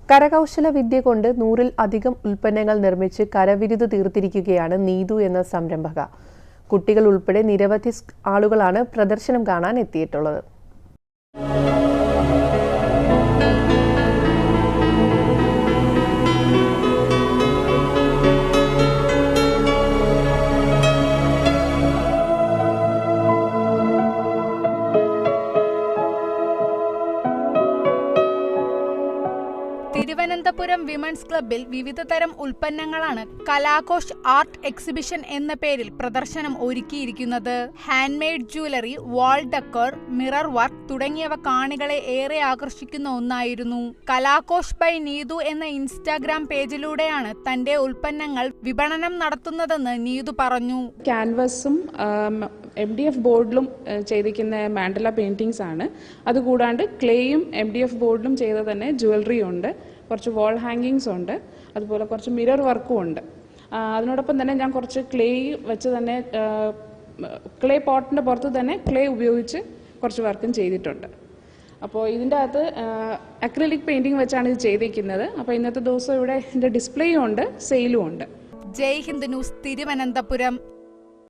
കരകൗശല വിദ്യ കൊണ്ട് 100-ൽ അധികം ഉൽപ്പന്നങ്ങൾ നിർമ്മിച്ച് കരവിരുത് തീർത്തിരിക്കുകയാണ് നീതു എന്ന സംരംഭക. കുട്ടികൾ ഉൾപ്പെടെ നിരവധി ആളുകളാണ് പ്രദർശനം കാണാൻ എത്തിയിട്ടുള്ളത്. തിരുവനന്തപുരം വിമൻസ് ക്ലബ്ബിൽ വിവിധ തരം ഉൽപ്പന്നങ്ങളാണ് കലാഘോഷ് ആർട്ട് എക്സിബിഷൻ എന്ന പേരിൽ പ്രദർശനം ഒരുക്കിയിരിക്കുന്നത്. ഹാൻഡ്മെയ്ഡ് ജ്വല്ലറി, വാൾ ഡെക്കർ, മിറർ വർക്ക് തുടങ്ങിയവ കാണികളെ ഏറെ ആകർഷിക്കുന്ന ഒന്നായിരുന്നു. കലാഘോഷ് ബൈ നീതു എന്ന ഇൻസ്റ്റാഗ്രാം പേജിലൂടെയാണ് തന്റെ ഉൽപ്പന്നങ്ങൾ വിപണനം നടത്തുന്നതെന്ന് നീതു പറഞ്ഞു. ക്യാൻവസും MDF ബോർഡിലും ചെയ്തിരിക്കുന്ന മാൻഡല പെയിന്റിങ്സ് ആണ്. അതുകൂടാണ്ട് ക്ലേയും MDF ബോർഡിലും ചെയ്ത തന്നെ ജ്വല്ലറി ഉണ്ട്, കുറച്ച് വാൾ ഹാങ്ങിങ്സ് ഉണ്ട്, അതുപോലെ കുറച്ച് മിറർ വർക്കും ഉണ്ട്. അതിനോടൊപ്പം തന്നെ ഞാൻ കുറച്ച് ക്ലേ വെച്ച് തന്നെ ക്ലേ പോട്ടിൻ്റെ പുറത്ത് തന്നെ ക്ലേ ഉപയോഗിച്ച് കുറച്ച് വർക്കും ചെയ്തിട്ടുണ്ട്. അപ്പോൾ ഇതിൻ്റെ അകത്ത് അക്രിലിക് പെയിൻറ്റിങ് വെച്ചാണ് ഇത് ചെയ്തിരിക്കുന്നത്. അപ്പോൾ ഇന്നത്തെ ദിവസം ഇവിടെ ഇതിൻ്റെ ഡിസ്പ്ലേയും ഉണ്ട്, സെയിലും ഉണ്ട്. ജയ് ഹിന്ദ് ന്യൂസ്, തിരുവനന്തപുരം.